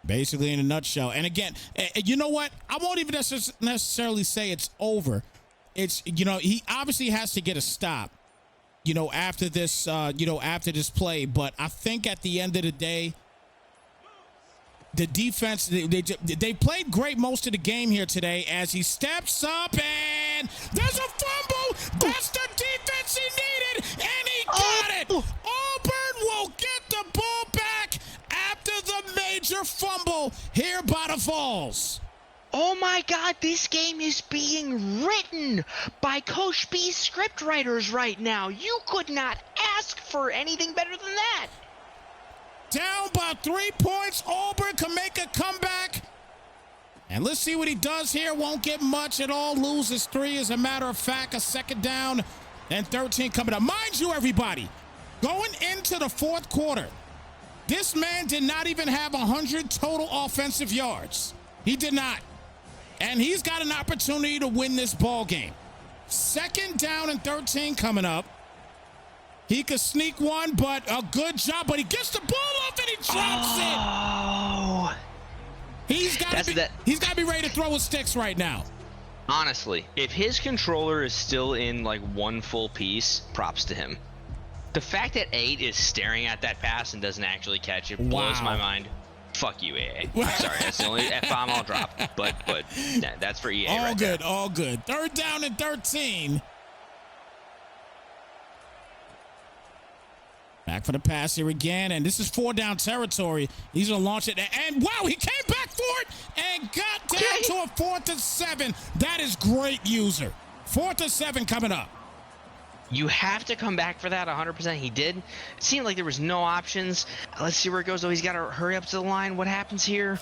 B: Basically in a nutshell. And again, you know what? I won't even necessarily say it's over. It's, he obviously has to get a stop, after this, after this play. But I think at the end of the day, the defense, they played great most of the game here today as he steps up and there's a fumble. That's the defense he needed, and he got it. Auburn will get the ball back after the major fumble here by the Vols.
C: Oh my God, this game is being written by Coach B's scriptwriters right now. You could not ask for anything better than that.
B: Down by 3 points, Auburn can make a comeback. And let's see what he does here. Won't get much at all. Loses 3, as a matter of fact. A 2nd down and 13 coming up. Mind you, everybody, going into the 4th quarter, this man did not even have 100 total offensive yards. He did not. And he's got an opportunity to win this ball game. 2nd down and 13 coming up. He could sneak one, but a good job. But he gets the ball off and he drops it. He's got to be ready to throw his sticks right now.
C: Honestly, if his controller is still in like one full piece, props to him. The fact that 8 is staring at that pass and doesn't actually catch it blows my mind. Fuck you, EA. Sorry, that's the only F-bomb I'll drop. But that's for EA.
B: All good, all good. 3rd down and 13. Back for the pass here again, and this is 4-down territory. He's gonna launch it, and wow, he came back for it and got down to a 4th and 7. That is great, user. 4th and 7 coming up.
C: You have to come back for that 100%. He did. It seemed like there was no options. Let's see where it goes, though. He's got to hurry up to the line. What happens here?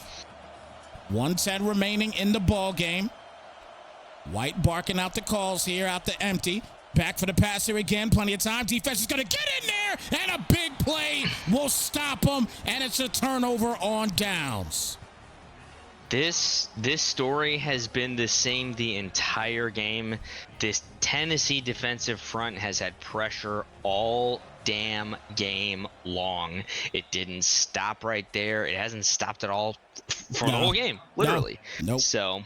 B: 1:10 remaining in the ball game. White barking out the calls here, out the empty. Back for the pass here again. Plenty of time. Defense is going to get in there, and a big play will stop him, and it's a turnover on downs.
C: This story has been the same the entire game. This Tennessee defensive front has had pressure all damn game long. It didn't stop right there. It hasn't stopped at all for the whole game, literally.
B: Nope.
C: So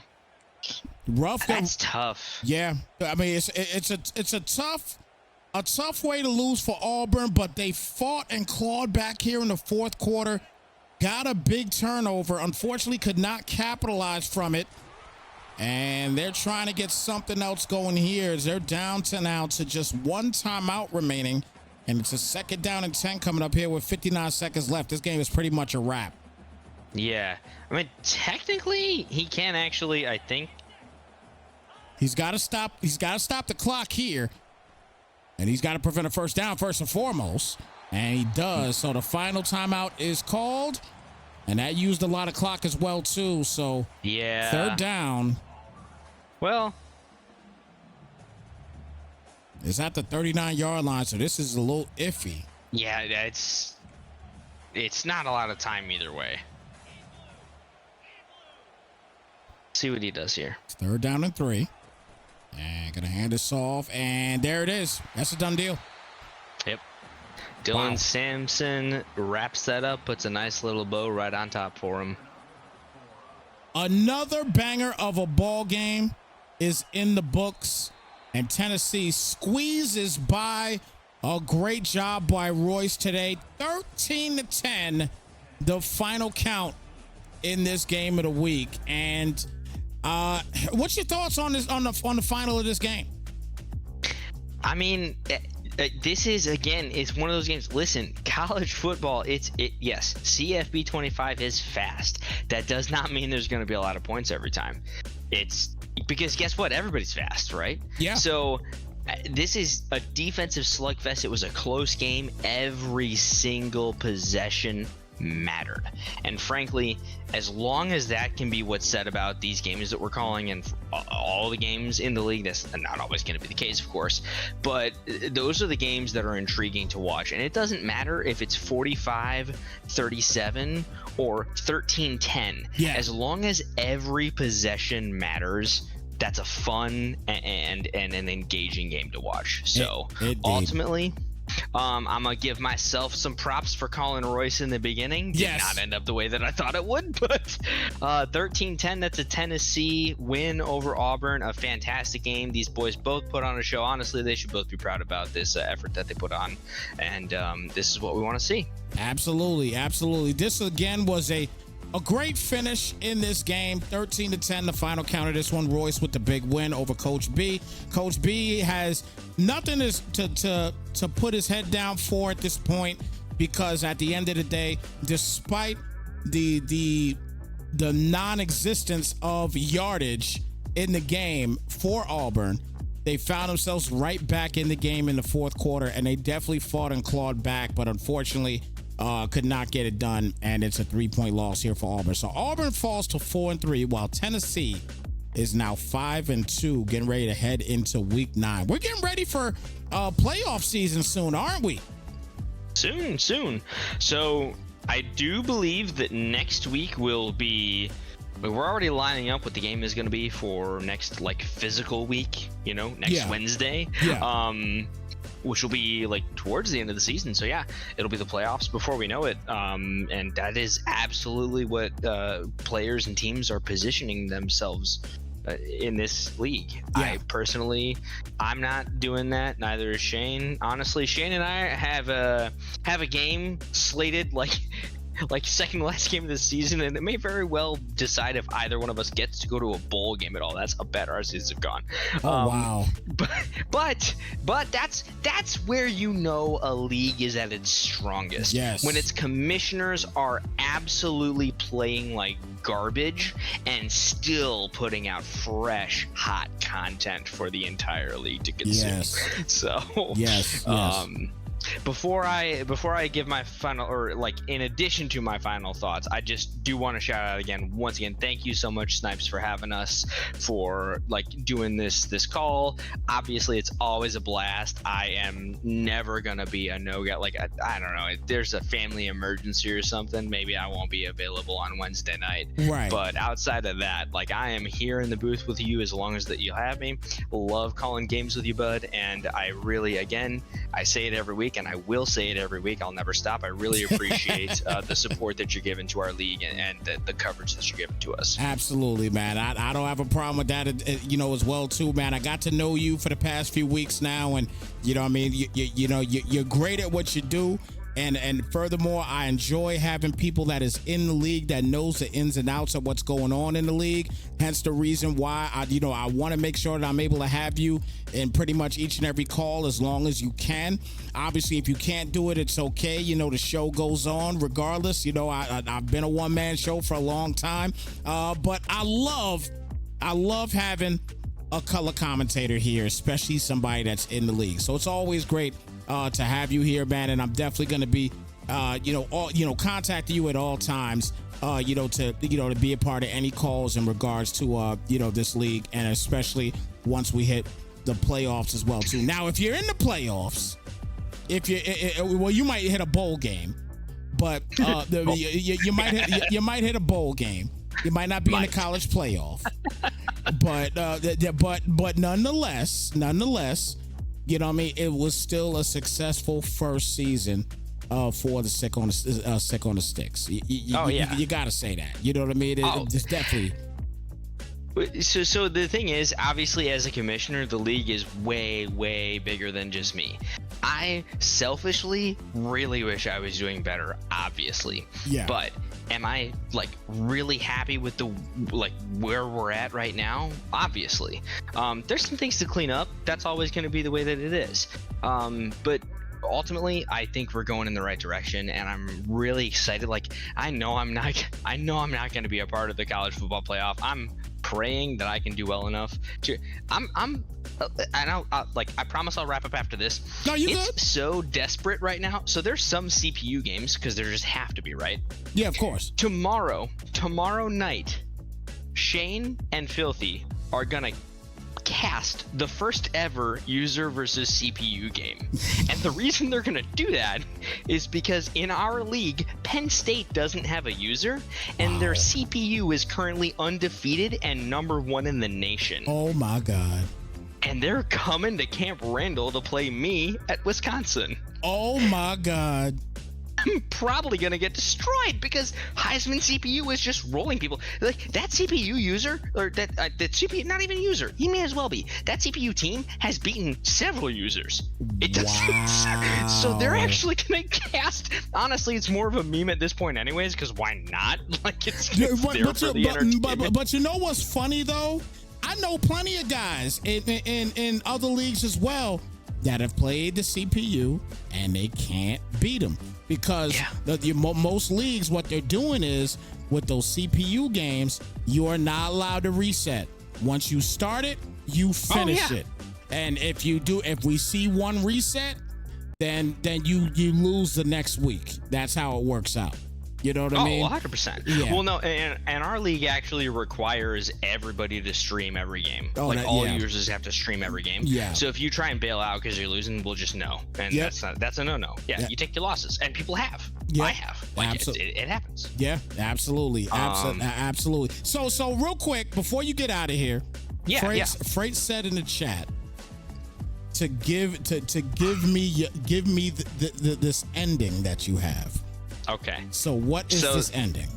B: rough.
C: That's tough.
B: Yeah, I mean it's a tough way to lose for Auburn, but they fought and clawed back here in the 4th quarter. Got a big turnover. Unfortunately, could not capitalize from it. And they're trying to get something else going here as they're down to now to just 1 timeout remaining. And it's a 2nd down and 10 coming up here with 59 seconds left. This game is pretty much a wrap.
C: Yeah. I mean, technically, he can actually, I think.
B: He's got to stop the clock here. And he's got to prevent a first down first and foremost. And he does. So the final timeout is called. And that used a lot of clock as well, too. So
C: yeah.
B: 3rd down.
C: Well,
B: it's at the 39-yard line. So this is a little iffy.
C: Yeah, it's not a lot of time either way. See what he does here.
B: It's 3rd down and 3. And gonna hand this off. And there it is. That's a done deal.
C: Yep. Dylan Sampson wraps that up, puts a nice little bow right on top for him.
B: Another banger of a ball game is in the books, and Tennessee squeezes by. A great job by Royce today. 13-10, the final count in this game of the week. And what's your thoughts on this on the final of this game?
C: I mean, This is, again, it's one of those games. Listen, college football, yes, CFB 25 is fast. That does not mean there's going to be a lot of points every time. It's because guess what? Everybody's fast, right?
B: Yeah.
C: So this is a defensive slugfest. It was a close game. Every single possession mattered. And frankly, as long as that can be what's said about these games that we're calling, and all the games in the league, that's not always going to be the case, of course, but those are the games that are intriguing to watch. And it doesn't matter if it's 45-37 or 13-10.
B: Yeah.
C: As long as every possession matters, that's a fun and an engaging game to watch. So ultimately, I'm gonna give myself some props for calling Royce in the beginning. Did not end up the way that I thought it would, but 13-10, that's a Tennessee win over Auburn. A fantastic game. These boys both put on a show. Honestly, they should both be proud about this effort that they put on, and this is what we want to see.
B: Absolutely. This again was a great finish in this game. 13-10, the final count of this one. Royce with the big win over Coach B. Coach B has nothing to put his head down for at this point, because at the end of the day, despite the non-existence of yardage in the game for Auburn, they found themselves right back in the game in the fourth quarter, and they definitely fought and clawed back, but unfortunately could not get it done, and it's a 3-point loss here for Auburn. So Auburn falls to 4-3, while Tennessee is now 5-2, getting ready to head into week 9. We're getting ready for playoff season soon, aren't we?
C: Soon. So I do believe that next week will be, we're already lining up what the game is going to be for next physical week, next Wednesday. Which will be towards the end of the season. So yeah, it'll be the playoffs before we know it. And that is absolutely what players and teams are positioning themselves in this league. I personally, I'm not doing that. Neither is Shane. Honestly, Shane and I have a game slated second last game of the season, and it may very well decide if either one of us gets to go to a bowl game at all. That's how bad our seasons have gone.
B: Wow.
C: But that's where a league is at its strongest.
B: Yes.
C: When its commissioners are absolutely playing like garbage and still putting out fresh, hot content for the entire league to consume.
B: Yes.
C: So
B: yes.
C: Before I give my final, or in addition to my final thoughts, I just do want to shout out once again, thank you so much, Snypz, for having us, for doing this call. Obviously, it's always a blast. I am never gonna be a no guy. I don't know, if there's a family emergency or something, maybe I won't be available on Wednesday night.
B: Right.
C: But outside of that, I am here in the booth with you as long as that you have me. Love calling games with you, bud, and I really, again, I say it every week, and I will say it every week. I'll never stop. I really appreciate the support that you're giving to our league and the coverage that you're giving to us.
B: Absolutely, man. I don't have a problem with that, as well, too, man. I got to know you for the past few weeks now, and, you're great at what you do. And furthermore, I enjoy having people that is in the league that knows the ins and outs of what's going on in the league. Hence the reason why I want to make sure that I'm able to have you in pretty much each and every call as long as you can. Obviously, if you can't do it, it's okay. The show goes on regardless. I've been a one-man show for a long time, but I love having a color commentator here, especially somebody that's in the league. So it's always great to have you here, man, and I'm definitely going to be, contacting you at all times, to be a part of any calls in regards to, this league, and especially once we hit the playoffs as well, too. Now, if you're in the playoffs, you might hit a bowl game, but you might hit a bowl game. You might not be in the college playoff, but nonetheless. It was still a successful first season for the Sick on the Sticks. You got to say that. You know what I mean? It's definitely.
C: So the thing is, obviously, as a commissioner, the league is way, way bigger than just me. I selfishly really wish I was doing better, obviously.
B: Yeah.
C: But am I really happy with the where we're at right now? Obviously. There's some things to clean up. That's always going to be the way that it is. But ultimately, I think we're going in the right direction, and I'm really excited. Like, I know I'm not going to be a part of the college football playoff. I'm praying that I can do well enough to. I promise I'll wrap up after this.
B: No, you
C: it's
B: good?
C: So desperate right now. So there's some CPU games because there just have to be, right?
B: Yeah, of course.
C: Tomorrow night, Shane and Filthy are gonna cast the first ever user versus CPU game. And the reason they're gonna do that is because in our league, Penn State doesn't have a user, and their CPU is currently undefeated and #1 in the nation.
B: Oh my God.
C: And they're coming to Camp Randall to play me at Wisconsin.
B: Oh my God.
C: I'm probably gonna get destroyed because Heisman CPU is just rolling people. Like, that CPU user, or that CPU, not even user, he may as well be. That CPU team has beaten several users. It does.
B: Wow.
C: So they're actually gonna cast. Honestly, it's more of a meme at this point, anyways. Because why not? Like, it's there for the entertainment.
B: But you know what's funny though? I know plenty of guys in other leagues as well that have played the CPU and they can't beat them because most leagues, what they're doing is with those CPU games, you are not allowed to reset. Once you start it, you finish it. And if we see one reset, then you lose the next week. That's how it works out. You know what I mean?
C: 100%.
B: Yeah.
C: Well, no, and our league actually requires everybody to stream every game. All users have to stream every game.
B: Yeah.
C: So if you try and bail out because you're losing, we'll just know. And that's a no-no. Yeah, you take your losses. And people have.
B: Yeah.
C: I have. Like, it happens.
B: Yeah, absolutely. Absolutely. So real quick, before you get out of here, Freight said in the chat to give me this ending that you have.
C: Okay.
B: So what is this ending?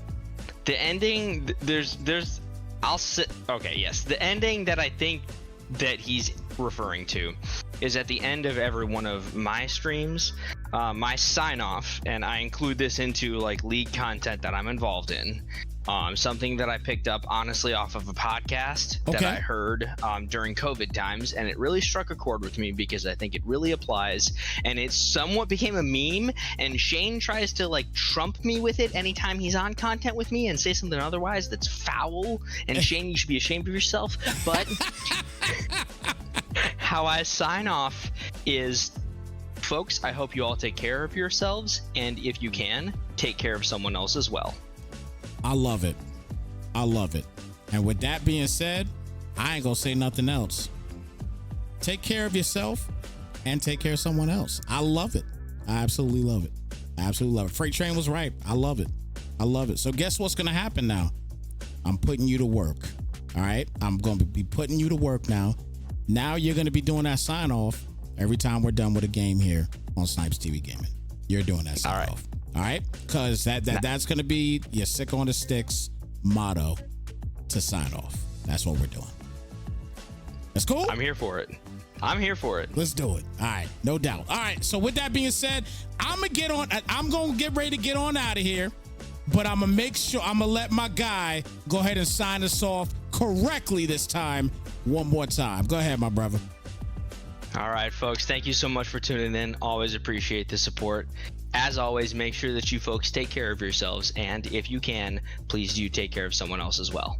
C: The ending, the ending that I think that he's referring to is at the end of every one of my streams, my sign off, and I include this into like league content that I'm involved in. Something that I picked up honestly off of a podcast that I heard during COVID times, and it really struck a chord with me because I think it really applies, and it somewhat became a meme, and Shane tries to like trump me with it anytime he's on content with me and say something otherwise that's foul, and Shane, you should be ashamed of yourself. But how I sign off is, folks, I hope you all take care of yourselves, and if you can, take care of someone else as well.
B: I love it. I love it. And with that being said, I ain't gonna say nothing else. Take care of yourself and take care of someone else. I love it. I absolutely love it. I absolutely love it. Freight Train was right. I love it. I love it. So guess what's gonna happen now? I'm putting you to work. All right? I'm gonna be putting you to work now. Now you're gonna be doing that sign off every time we're done with a game here on Snypz TV Gaming. You're doing that sign off. All right, because that's going to be your sick on the sticks motto to sign off. That's what we're doing. That's cool.
C: I'm here for it.
B: Let's do it. All right, no doubt. All right, so with that being said, I'm going to get ready to get on out of here, but I'm going to make sure I'm going to let my guy go ahead and sign us off correctly this time. One more time. Go ahead, my brother.
C: All right, folks, thank you so much for tuning in. Always appreciate the support. As always, make sure that you folks take care of yourselves, and if you can, please do take care of someone else as well.